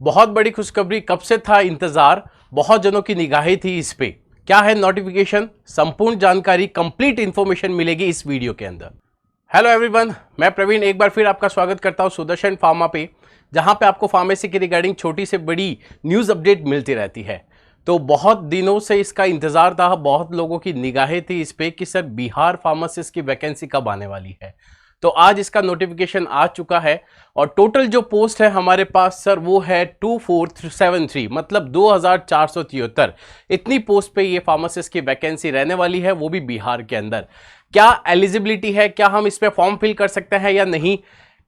बहुत बड़ी खुशखबरी, कब से था इंतजार, बहुत जनों की निगाहें थी इस पे। क्या है नोटिफिकेशन, संपूर्ण जानकारी, कंप्लीट इंफॉर्मेशन मिलेगी इस वीडियो के अंदर। हेलो एवरीवन, मैं प्रवीण एक बार फिर आपका स्वागत करता हूं सुदर्शन फार्मा पे, जहां पे आपको फार्मेसी की रिगार्डिंग छोटी से बड़ी न्यूज़ अपडेट मिलती रहती है। तो बहुत दिनों से इसका इंतजार था, बहुत लोगों की निगाहें थी इस पे कि सर बिहार फार्मासिस्ट की वैकेंसी कब आने वाली है। तो आज इसका नोटिफिकेशन आ चुका है और टोटल जो पोस्ट है हमारे पास सर वो है 2473, मतलब 2473। इतनी पोस्ट पे ये फार्मासिस्ट की वैकेंसी रहने वाली है, वो भी बिहार के अंदर। क्या एलिजिबिलिटी है, क्या हम इस पे फॉर्म फिल कर सकते हैं या नहीं,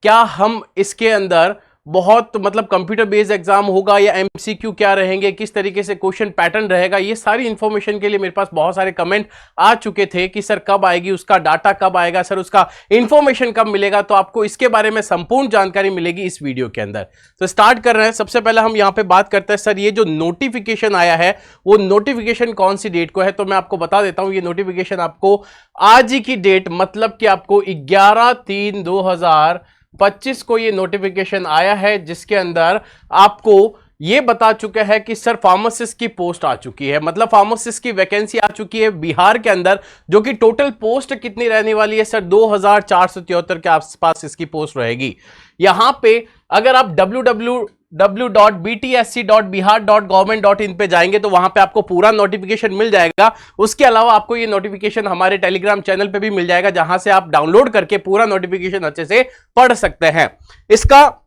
क्या हम इसके अंदर बहुत मतलब कंप्यूटर बेस्ड एग्जाम होगा या एमसीक्यू क्या रहेंगे, किस तरीके से क्वेश्चन पैटर्न रहेगा, ये सारी इंफॉर्मेशन के लिए मेरे पास बहुत सारे कमेंट आ चुके थे कि सर कब आएगी, उसका डाटा कब आएगा, सर उसका इंफॉर्मेशन कब मिलेगा। तो आपको इसके बारे में संपूर्ण जानकारी मिलेगी इस वीडियो के अंदर। तो स्टार्ट कर रहे हैं। सबसे पहले हम यहाँ पे बात करते हैं सर ये जो नोटिफिकेशन आया है वो नोटिफिकेशन कौन सी डेट को है। तो मैं आपको बता देता हूं, ये नोटिफिकेशन आपको आज ही की डेट मतलब कि आपको 11/3/2025 को ये नोटिफिकेशन आया है, जिसके अंदर आपको ये बता चुका है कि सर फार्मासिस्ट की पोस्ट आ चुकी है, मतलब फार्मासिस्ट की वैकेंसी आ चुकी है बिहार के अंदर, जो कि टोटल पोस्ट कितनी रहने वाली है सर 2473 के आसपास इसकी पोस्ट रहेगी। यहां पे अगर आप www.btsc.bihar.government.in पे जाएंगे तो वहां पे आपको पूरा नोटिफिकेशन मिल जाएगा। उसके अलावा आपको ये नोटिफिकेशन हमारे टेलीग्राम चैनल पे भी मिल जाएगा, जहां से आप डाउनलोड करके पूरा नोटिफिकेशन अच्छे से पढ़ सकते हैं। इसका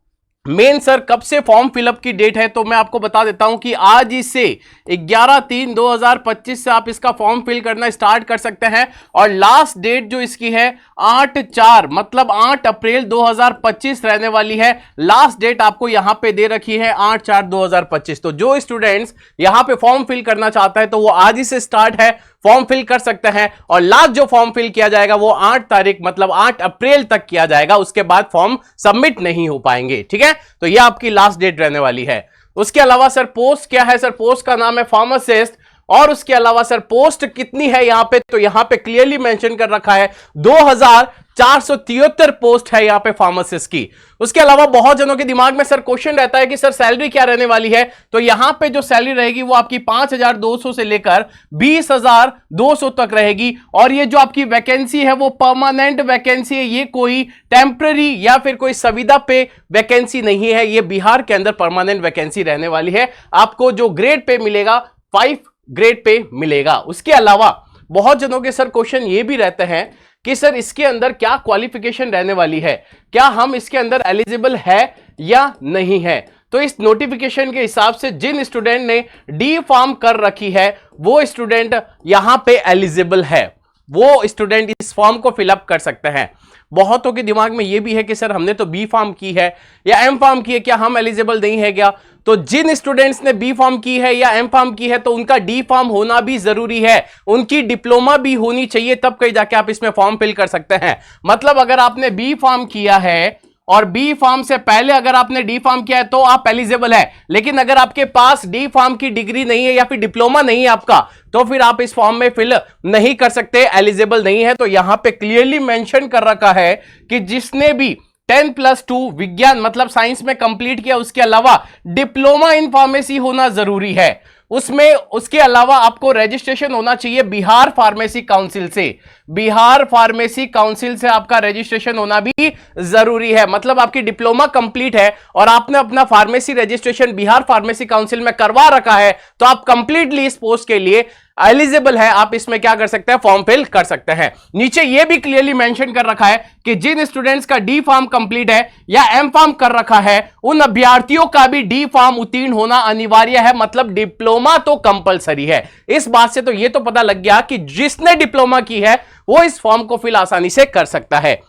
मेन सर कब से फॉर्म फिलअप की डेट है तो मैं आपको बता देता हूं कि आज ही से 11/3/2025 से आप इसका फॉर्म फिल करना स्टार्ट कर सकते हैं और लास्ट डेट जो इसकी है 8/4 मतलब 8 अप्रैल 2025 रहने वाली है। लास्ट डेट आपको यहां पे दे रखी है 8/4/2025। तो जो स्टूडेंट्स यहां पे फॉर्म फिल करना चाहता है तो वो आज ही से स्टार्ट है, फॉर्म फिल कर सकते हैं और लास्ट जो फॉर्म फिल किया जाएगा वो 8 तारीख मतलब 8 अप्रैल तक किया जाएगा। उसके बाद फॉर्म सबमिट नहीं हो पाएंगे, ठीक है। तो ये आपकी लास्ट डेट रहने वाली है। उसके अलावा सर पोस्ट क्या है, सर पोस्ट का नाम है फार्मासिस्ट। और उसके अलावा सर पोस्ट कितनी है यहां पे, तो यहां पे क्लियरली मेंशन कर रखा है 2473 पोस्ट है यहां पे फार्मासिस्ट की। उसके अलावा बहुत जनों के दिमाग में सर क्वेश्चन रहता है कि सर सैलरी क्या रहने वाली है। तो यहां पे जो सैलरी रहेगी वो आपकी 5200 से लेकर 20,200 तक रहेगी। और ये जो आपकी वैकेंसी है वो परमानेंट वैकेंसी है, ये कोई टेम्पररी या फिर कोई संविदा पे वैकेंसी नहीं है, ये बिहार के अंदर परमानेंट वैकेंसी रहने वाली है। आपको जो ग्रेड पे मिलेगा 5 ग्रेड पे मिलेगा। उसके अलावा बहुत जनों के सर क्वेश्चन ये भी रहते हैं कि सर इसके अंदर क्या क्वालिफिकेशन रहने वाली है, क्या हम इसके अंदर एलिजिबल है या नहीं है। तो इस नोटिफिकेशन के हिसाब से जिन स्टूडेंट ने डी फार्म कर रखी है वो स्टूडेंट यहां पे एलिजिबल है, वो स्टूडेंट इस फॉर्म को फिलअप कर सकते हैं। बहुतों के दिमाग में यह भी है कि सर हमने तो बी फार्म की है या एम फार्म की है, क्या हम एलिजिबल नहीं है क्या। तो जिन स्टूडेंट्स ने बी फार्म की है या एम फार्म की है तो उनका डी फार्म होना भी जरूरी है, उनकी डिप्लोमा भी होनी चाहिए, तब कहीं जाके आप इसमें फॉर्म फिल कर सकते हैं। मतलब अगर आपने बी फार्म किया है और बी फार्म से पहले अगर आपने डी फार्म किया है तो आप एलिजिबल है, लेकिन अगर आपके पास डी फार्म की डिग्री नहीं है या फिर डिप्लोमा नहीं है आपका तो फिर आप इस फॉर्म में फिल नहीं कर सकते, एलिजिबल नहीं है। तो यहां पे क्लियरली मेंशन कर रखा है कि जिसने भी 10+2 विज्ञान मतलब साइंस में कंप्लीट किया, उसके अलावा डिप्लोमा इन फार्मेसी होना जरूरी है उसमें। उसके अलावा आपको रजिस्ट्रेशन होना चाहिए बिहार फार्मेसी काउंसिल से, बिहार फार्मेसी काउंसिल से आपका रजिस्ट्रेशन होना भी जरूरी है। मतलब आपकी डिप्लोमा कंप्लीट है और आपने अपना pharmacy registration Bihar pharmacy council में करवा रखा है तो आप कंप्लीटली इस पोस्ट के लिए एलिजिबल है, आप इसमें क्या कर सकते हैं, फॉर्म फिल कर सकते हैं। नीचे यह भी क्लियरली मेंशन कर रखा है कि जिन स्टूडेंट्स का डी फार्म कंप्लीट है या एम फार्म कर रखा है उन अभ्यर्थियों का भी डी फार्म उत्तीर्ण होना अनिवार्य है, मतलब डिप्लोमा तो कंपलसरी है। इस बात से तो यह तो पता लग गया कि जिसने डिप्लोमा की है वो इस फॉर्म को फिल आसानी से कर सकता है।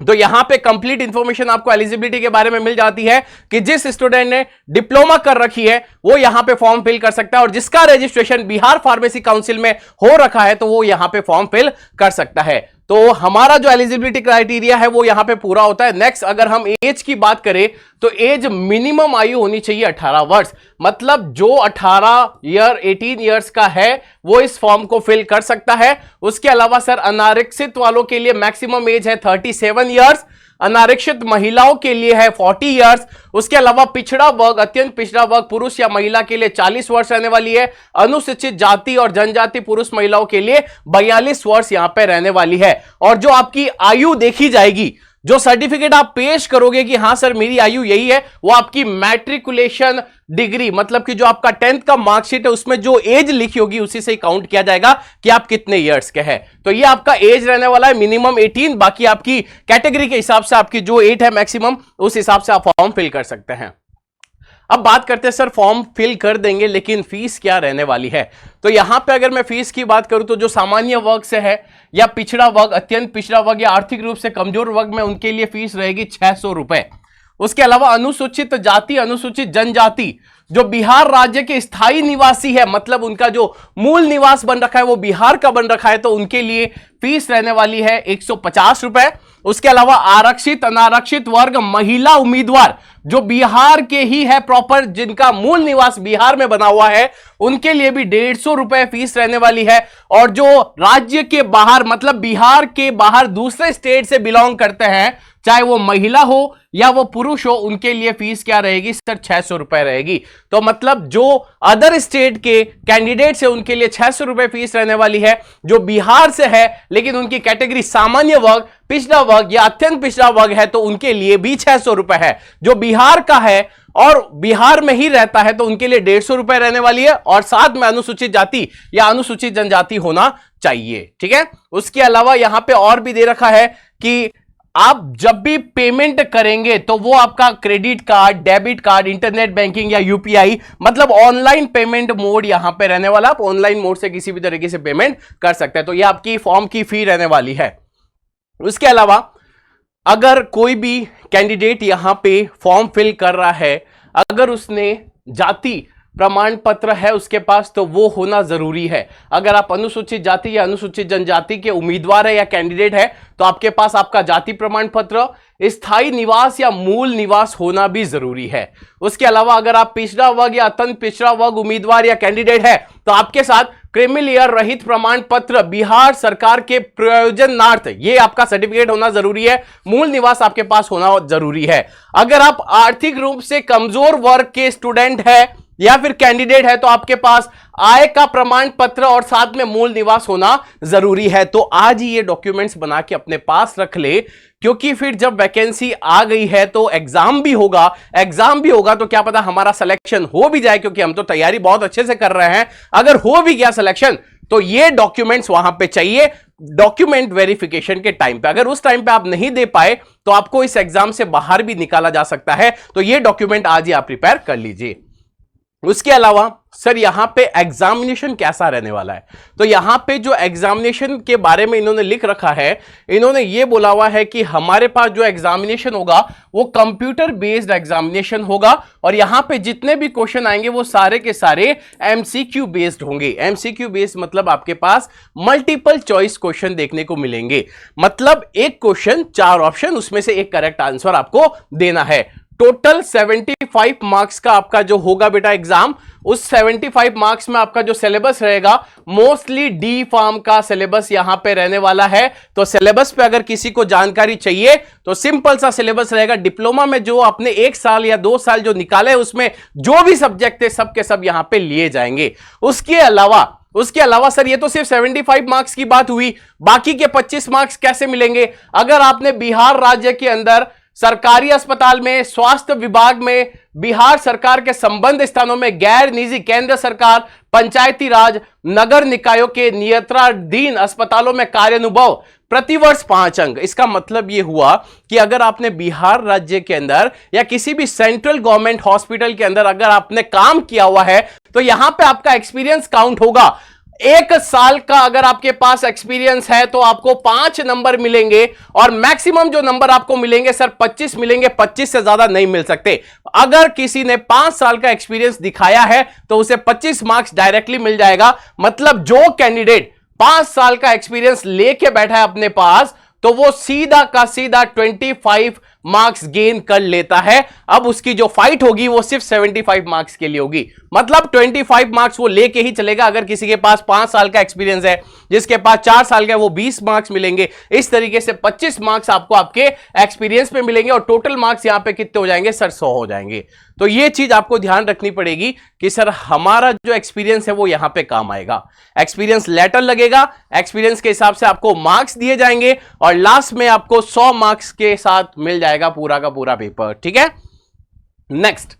तो यहां पे कंप्लीट इंफॉर्मेशन आपको एलिजिबिलिटी के बारे में मिल जाती है कि जिस स्टूडेंट ने डिप्लोमा कर रखी है वो यहां पे फॉर्म फिल कर सकता है और जिसका रजिस्ट्रेशन बिहार फार्मेसी काउंसिल में हो रखा है तो वो यहां पे फॉर्म फिल कर सकता है। तो हमारा जो एलिजिबिलिटी क्राइटेरिया है वो यहां पे पूरा होता है। नेक्स्ट अगर हम एज की बात करें तो एज मिनिमम आयु होनी चाहिए 18 वर्ष, मतलब जो 18 ईयर्स का है वो इस फॉर्म को फिल कर सकता है। उसके अलावा सर अनारक्षित वालों के लिए मैक्सिमम एज है 37 ईयर्स, अनारक्षित महिलाओं के लिए है 40 इयर्स। उसके अलावा पिछड़ा वर्ग, अत्यंत पिछड़ा वर्ग पुरुष या महिला के लिए 40 वर्ष रहने वाली है। अनुसूचित जाति और जनजाति पुरुष महिलाओं के लिए 42 वर्ष यहां पे रहने वाली है। और जो आपकी आयु देखी जाएगी, जो सर्टिफिकेट आप पेश करोगे कि हां सर मेरी आयु यही है, वो आपकी मैट्रिकुलेशन डिग्री, मतलब कि जो आपका 10th का मार्कशीट है उसमें जो एज लिखी होगी उसी से काउंट किया जाएगा कि आप कितने इयर्स के हैं। तो ये आपका एज रहने वाला है मिनिमम 18, बाकी आपकी कैटेगरी के हिसाब से आपकी जो एज है मैक्सिमम, उस हिसाब से आप फॉर्म फिल कर सकते हैं। अब बात करते हैं सर फॉर्म फिल कर देंगे लेकिन फीस क्या रहने वाली है। तो यहां पे अगर मैं फीस की बात करूं तो जो सामान्य वर्ग से है या पिछड़ा वर्ग, अत्यंत पिछड़ा वर्ग या आर्थिक रूप से कमजोर वर्ग में, उनके लिए फीस रहेगी 600 रुपए। उसके अलावा अनुसूचित जाति, अनुसूचित जनजाति जो बिहार राज्य के स्थायी निवासी है, मतलब उनका जो मूल निवास बन रखा है वो बिहार का बन रखा है, तो उनके लिए फीस रहने वाली है 150 रुपए। उसके अलावा आरक्षित अनारक्षित वर्ग महिला उम्मीदवार जो बिहार के ही है प्रॉपर, जिनका मूल निवास बिहार में बना हुआ है, उनके लिए भी 150 रुपए फीस रहने वाली है। और जो राज्य के बाहर, मतलब बिहार के बाहर दूसरे स्टेट से बिलोंग करते हैं, चाहे वो महिला हो या वो पुरुष हो, उनके लिए फीस क्या रहेगी सर? 600 रुपए रहेगी। तो मतलब जो अदर स्टेट के कैंडिडेट्स है उनके लिए 600 रुपए फीस रहने वाली है। जो बिहार से है लेकिन उनकी कैटेगरी सामान्य वर्ग, पिछड़ा वर्ग या अत्यंत पिछड़ा वर्ग है, तो उनके लिए भी 600 रुपए है। जो बिहार का है और बिहार में ही रहता है तो उनके लिए 150 रुपए रहने वाली है, और साथ में अनुसूचित जाति या अनुसूचित जनजाति होना चाहिए। ठीक है। उसके अलावा यहां पे और भी दे रखा है कि आप जब भी पेमेंट करेंगे तो वो आपका credit card, debit card, internet banking या यूपीआई, मतलब ऑनलाइन पेमेंट मोड यहां पे रहने वाला। आप ऑनलाइन मोड से किसी भी तरीके से पेमेंट कर सकते हैं। तो ये आपकी फॉर्म की फी रहने वाली है। उसके अलावा अगर कोई भी कैंडिडेट यहां पे फॉर्म फिल कर रहा है, अगर उसने जाति प्रमाण पत्र है उसके पास, तो वो होना जरूरी है। अगर आप अनुसूचित जाति या अनुसूचित जनजाति के उम्मीदवार है या कैंडिडेट है, तो आपके पास आपका जाति प्रमाण पत्र, स्थायी निवास या मूल निवास होना भी जरूरी है। उसके अलावा अगर आप पिछड़ा वर्ग या अत्यंत पिछड़ा वर्ग उम्मीदवार या कैंडिडेट है, तो आपके साथ क्रीमीलेयर रहित प्रमाण पत्र बिहार सरकार के प्रयोजनार्थ, ये आपका सर्टिफिकेट होना जरूरी है। मूल निवास आपके पास होना जरूरी है। अगर आप आर्थिक रूप से कमजोर वर्ग के स्टूडेंट है या फिर कैंडिडेट है, तो आपके पास आय का प्रमाण पत्र और साथ में मूल निवास होना जरूरी है। तो आज ही ये डॉक्यूमेंट्स बना के अपने पास रख ले, क्योंकि फिर जब वैकेंसी आ गई है तो एग्जाम भी होगा तो क्या पता हमारा सिलेक्शन हो भी जाए, क्योंकि हम तो तैयारी बहुत अच्छे से कर रहे हैं। अगर हो भी गया सिलेक्शन तो ये डॉक्यूमेंट्स वहां पे चाहिए डॉक्यूमेंट वेरिफिकेशन के टाइम पे। अगर उस टाइम पे आप नहीं दे पाए तो आपको इस एग्जाम से बाहर भी निकाला जा सकता है। तो ये डॉक्यूमेंट आज ही आप प्रिपेयर कर लीजिए। उसके अलावा सर यहां पे एग्जामिनेशन कैसा रहने वाला है, तो यहां पे जो एग्जामिनेशन के बारे में इन्होंने लिख रखा है, इन्होंने ये बोला हुआ है कि हमारे पास जो एग्जामिनेशन होगा वो कंप्यूटर बेस्ड एग्जामिनेशन होगा, और यहां पे जितने भी क्वेश्चन आएंगे वो सारे के सारे एमसीक्यू बेस्ड होंगे। एमसीक्यू बेस्ड मतलब आपके पास मल्टीपल चॉइस क्वेश्चन देखने को मिलेंगे, मतलब एक क्वेश्चन 4 ऑप्शन, उसमें से एक करेक्ट आंसर आपको देना है। टोटल 75 मार्क्स का आपका जो होगा बेटा एग्जाम, उस 75 मार्क्स में आपका जो सिलेबस रहेगा मोस्टली डी फार्म का सिलेबस यहां पे रहने वाला है। तो सिलेबस पे अगर किसी को जानकारी चाहिए तो सिंपल सा सिलेबस रहेगा। डिप्लोमा में जो आपने 1 साल या 2 साल जो निकाले उसमें जो भी सब्जेक्ट थे सब के सब यहां पे लिए जाएंगे। उसके अलावा सर ये तो सिर्फ 75 मार्क्स की बात हुई, बाकी के 25 मार्क्स कैसे मिलेंगे? अगर आपने बिहार राज्य के अंदर सरकारी अस्पताल में, स्वास्थ्य विभाग में, बिहार सरकार के संबद्ध स्थानों में, गैर निजी केंद्र सरकार, पंचायती राज, नगर निकायों के नियंत्रणाधीन अस्पतालों में कार्यानुभव, प्रतिवर्ष 5 अंक। इसका मतलब यह हुआ कि अगर आपने बिहार राज्य के अंदर या किसी भी सेंट्रल गवर्नमेंट हॉस्पिटल के अंदर अगर आपने काम किया हुआ है तो यहां पे आपका एक्सपीरियंस काउंट होगा। 1 साल का अगर आपके पास एक्सपीरियंस है तो आपको 5 नंबर मिलेंगे, और मैक्सिमम जो नंबर आपको मिलेंगे सर 25 मिलेंगे, 25 से ज्यादा नहीं मिल सकते। अगर किसी ने 5 साल का एक्सपीरियंस दिखाया है तो उसे 25 मार्क्स डायरेक्टली मिल जाएगा। मतलब जो कैंडिडेट 5 साल का एक्सपीरियंस लेके बैठा है अपने पास, तो वो सीधा का सीधा 25 मार्क्स गेन कर लेता है, अब उसकी जो फाइट होगी वो सिर्फ 75 मार्क्स के लिए होगी। मतलब 25 मार्क्स वो लेके ही चलेगा। अगर किसी के पास 5 साल का एक्सपीरियंस है, जिसके पास 4 साल का है, वो 20 मार्क्स मिलेंगे। इस तरीके से 25 मार्क्स आपको आपके एक्सपीरियंस पे मिलेंगे और टोटल मार्क्स यहां पे कितने हो जाएंगे सर? 100 हो जाएंगे। तो ये चीज आपको ध्यान रखनी पड़ेगी कि सर हमारा जो एक्सपीरियंस है वो यहां पे काम आएगा। एक्सपीरियंस लेटर लगेगा, एक्सपीरियंस के हिसाब से आपको मार्क्स दिए जाएंगे और लास्ट में आपको 100 मार्क्स के साथ मिल जाएगा पूरा का पूरा पेपर। ठीक है, नेक्स्ट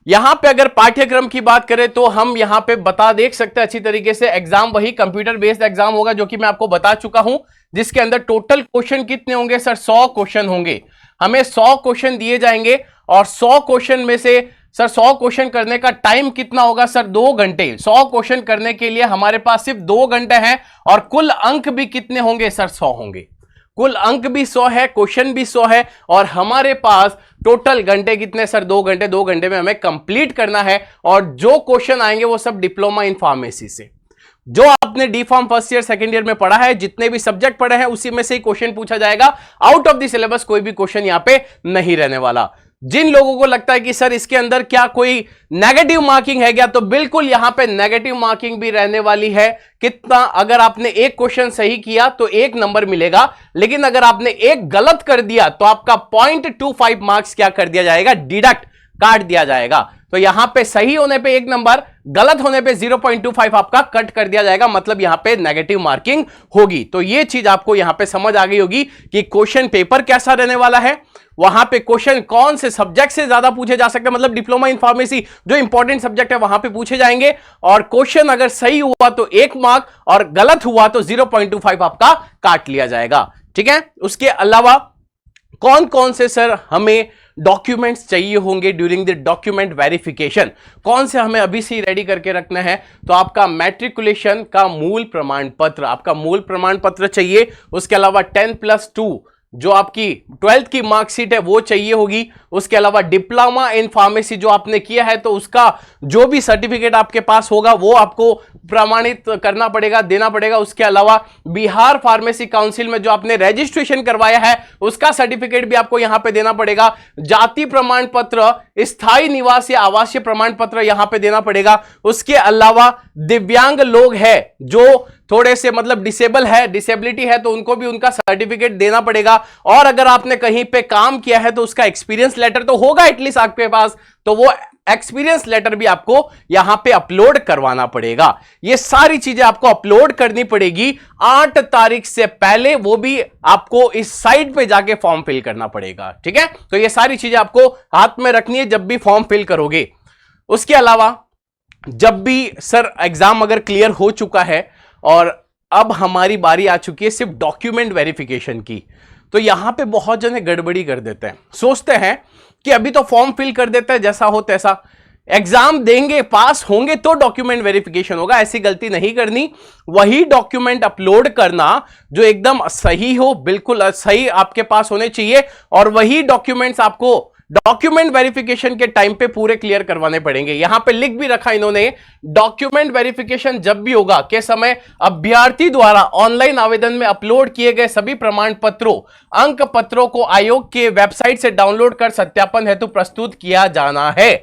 यहां पे अगर पाठ्यक्रम की बात करें तो हम यहां पे देख सकते हैं अच्छी तरीके से। एग्जाम वही कंप्यूटर बेस्ड एग्जाम होगा जो कि मैं आपको बता चुका हूं, जिसके अंदर टोटल क्वेश्चन कितने होंगे सर? 100 क्वेश्चन होंगे। हमें 100 क्वेश्चन दिए जाएंगे और 100 क्वेश्चन में से सर 100 क्वेश्चन करने का टाइम कितना होगा सर? 2 घंटे। 100 क्वेश्चन करने के लिए हमारे पास सिर्फ 2 घंटे हैं और कुल अंक भी कितने होंगे सर? 100 होंगे। कुल अंक भी 100 है, क्वेश्चन भी 100 है और हमारे पास टोटल घंटे कितने सर? 2 घंटे। 2 घंटे में हमें कंप्लीट करना है और जो क्वेश्चन आएंगे वो सब डिप्लोमा इन फार्मेसी से, जो आपने D pharm first year second year में पढ़ा है, जितने भी सब्जेक्ट पढ़े हैं उसी में से ही क्वेश्चन पूछा जाएगा। आउट ऑफ द सिलेबस कोई भी क्वेश्चन यहां पे नहीं रहने वाला। जिन लोगों को लगता है कि सर इसके अंदर क्या कोई नेगेटिव मार्किंग है क्या, तो बिल्कुल यहां पे नेगेटिव मार्किंग भी रहने वाली है। कितना? अगर आपने एक क्वेश्चन सही किया तो 1 नंबर मिलेगा, लेकिन अगर आपने एक गलत कर दिया तो आपका 0.25 मार्क्स क्या कर दिया जाएगा? डिडक्ट, काट दिया जाएगा। तो यहां पे सही होने पे 1 नंबर, गलत होने पे 0.25 आपका कट कर दिया जाएगा। मतलब यहां पे नेगेटिव मार्किंग होगी। तो ये चीज आपको यहां पे समझ आ गई होगी कि क्वेश्चन पेपर कैसा रहने वाला है। वहां पे क्वेश्चन कौन से सब्जेक्ट से ज्यादा पूछे जा सकते हैं, मतलब डिप्लोमा इन फार्मेसी जो इंपॉर्टेंट सब्जेक्ट है वहां पे पूछे जाएंगे। और क्वेश्चन अगर सही हुआ तो 1 मार्क और गलत हुआ तो 0.25 आपका काट लिया जाएगा। ठीक है, उसके अलावा कौन कौन से सर हमें डॉक्यूमेंट्स चाहिए होंगे ड्यूरिंग द डॉक्यूमेंट वेरिफिकेशन? कौन से हमें अभी से रेडी करके रखना है? तो आपका मैट्रिकुलेशन का मूल प्रमाण पत्र, आपका मूल प्रमाण पत्र चाहिए। उसके अलावा 10+2 जो आपकी 12th की मार्कशीट है वो चाहिए होगी। उसके अलावा डिप्लोमा इन फार्मेसी जो आपने किया है तो उसका जो भी सर्टिफिकेट आपके पास होगा वो आपको प्रमाणित करना पड़ेगा, देना पड़ेगा। उसके अलावा बिहार फार्मेसी काउंसिल में जो आपने रजिस्ट्रेशन करवाया है उसका सर्टिफिकेट भी आपको यहां पे देना पड़ेगा। जाति प्रमाण पत्र, स्थायी निवास या आवासीय प्रमाण पत्र यहां पे देना पड़ेगा। उसके अलावा दिव्यांग लोग हैं जो थोड़े से मतलब डिसेबल है, डिसेबिलिटी है, तो उनको भी उनका सर्टिफिकेट देना पड़ेगा। और अगर आपने कहीं पे काम किया है तो उसका एक्सपीरियंस लेटर तो होगा एटलीस्ट आपके पास, तो वो एक्सपीरियंस लेटर भी आपको यहां पे अपलोड करवाना पड़ेगा। ये सारी चीजें आपको अपलोड करनी पड़ेगी 8 तारीख से पहले, वो भी आपको इस साइट पे जाके फॉर्म फिल करना पड़ेगा। ठीक है, तो ये सारी चीजें आपको हाथ में रखनी है जब भी फॉर्म फिल करोगे। उसके अलावा जब भी सर एग्जाम अगर क्लियर हो चुका है और अब हमारी बारी आ चुकी है सिर्फ डॉक्यूमेंट वेरिफिकेशन की, तो यहां पे बहुत जने गड़बड़ी कर देते हैं। सोचते हैं कि अभी तो फॉर्म फिल कर देते हैं, जैसा हो तैसा, एग्जाम देंगे, पास होंगे तो डॉक्यूमेंट वेरिफिकेशन होगा। ऐसी गलती नहीं करनी। वही डॉक्यूमेंट अपलोड करना जो एकदम सही हो, बिल्कुल सही आपके पास होने चाहिए, और वही डॉक्यूमेंट्स आपको डॉक्यूमेंट वेरिफिकेशन के टाइम पे पूरे क्लियर करवाने पड़ेंगे। यहां पे लिख भी रखा इन्होंने, डॉक्यूमेंट वेरिफिकेशन जब भी होगा के समय अभ्यर्थी द्वारा ऑनलाइन आवेदन में अपलोड किए गए सभी प्रमाण पत्रों, अंक पत्रों को आयोग के वेबसाइट से डाउनलोड कर सत्यापन हेतु प्रस्तुत किया जाना है।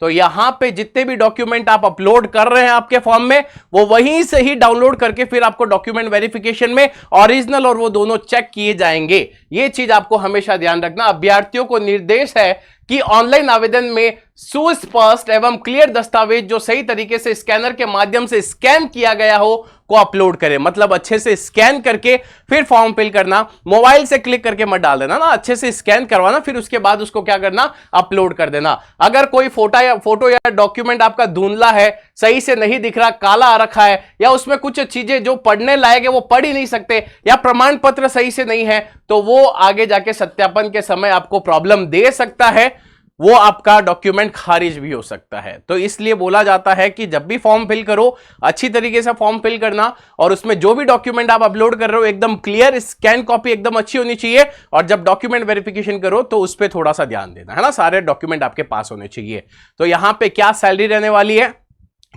तो यहां पे जितने भी डॉक्यूमेंट आप अपलोड कर रहे हैं आपके फॉर्म में, वो वहीं से ही डाउनलोड करके फिर आपको डॉक्यूमेंट वेरिफिकेशन में ओरिजिनल और वो दोनों चेक किए जाएंगे। ये चीज आपको हमेशा ध्यान रखना। अभ्यर्थियों को निर्देश है कि ऑनलाइन आवेदन में सुस्पष्ट एवं क्लियर दस्तावेज जो सही तरीके से स्कैनर के माध्यम से स्कैन किया गया हो को अपलोड करें। मतलब अच्छे से स्कैन करके फिर फॉर्म फिल करना, मोबाइल से क्लिक करके मत डाल देना ना, अच्छे से स्कैन करवाना, फिर उसके बाद उसको क्या करना, अपलोड कर देना। अगर कोई फोटो या डॉक्यूमेंट आपका धुंधला है, सही से नहीं दिख रहा, काला आ रखा है, या उसमें कुछ चीजें जो पढ़ने लायक है वो पढ़ ही नहीं सकते, या प्रमाण पत्र सही से नहीं है, तो वो आगे जाके सत्यापन के समय आपको प्रॉब्लम दे सकता है, वो आपका डॉक्यूमेंट खारिज भी हो सकता है। तो इसलिए बोला जाता है कि जब भी फॉर्म फिल करो अच्छी तरीके से फॉर्म फिल करना, और उसमें जो भी डॉक्यूमेंट आप अपलोड कर रहे हो एकदम क्लियर, स्कैन कॉपी एकदम अच्छी होनी चाहिए, और जब डॉक्यूमेंट वेरिफिकेशन करो तो उस पर थोड़ा सा ध्यान देना है ना, सारे डॉक्यूमेंट आपके पास होने चाहिए। तो यहां पे क्या सैलरी रहने वाली है,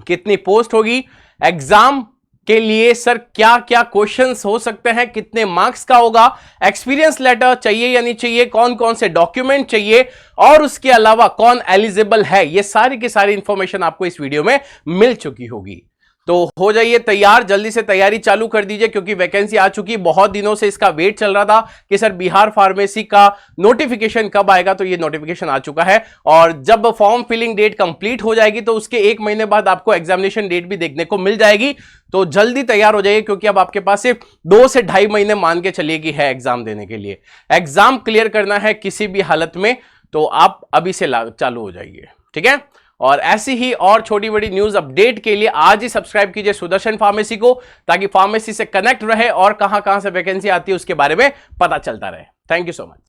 कितनी पोस्ट होगी, एग्जाम के लिए सर क्या क्या क्वेश्चंस हो सकते हैं, कितने मार्क्स का होगा, एक्सपीरियंस लेटर चाहिए या नहीं चाहिए, कौन कौन से डॉक्यूमेंट चाहिए और उसके अलावा कौन एलिजिबल है, ये सारी की सारी इंफॉर्मेशन आपको इस वीडियो में मिल चुकी होगी। तो हो जाइए तैयार, जल्दी से तैयारी चालू कर दीजिए क्योंकि वैकेंसी आ चुकी। बहुत दिनों से इसका वेट चल रहा था कि सर बिहार फार्मेसी का नोटिफिकेशन कब आएगा, तो ये नोटिफिकेशन आ चुका है और जब फॉर्म फिलिंग डेट कंप्लीट हो जाएगी तो उसके 1 महीने बाद आपको एग्जामिनेशन डेट भी देखने को मिल जाएगी। तो जल्दी तैयार हो जाइए क्योंकि अब आपके पास सिर्फ 2 से 2.5 महीने मान के चलिए कि है एग्जाम देने के लिए। एग्जाम क्लियर करना है किसी भी हालत में तो आप अभी से चालू हो जाइए, ठीक है। और ऐसी ही और छोटी बड़ी न्यूज अपडेट के लिए आज ही सब्सक्राइब कीजिए सुदर्शन फार्मेसी को, ताकि फार्मेसी से कनेक्ट रहे और कहां कहां से वैकेंसी आती है उसके बारे में पता चलता रहे। Thank you so much.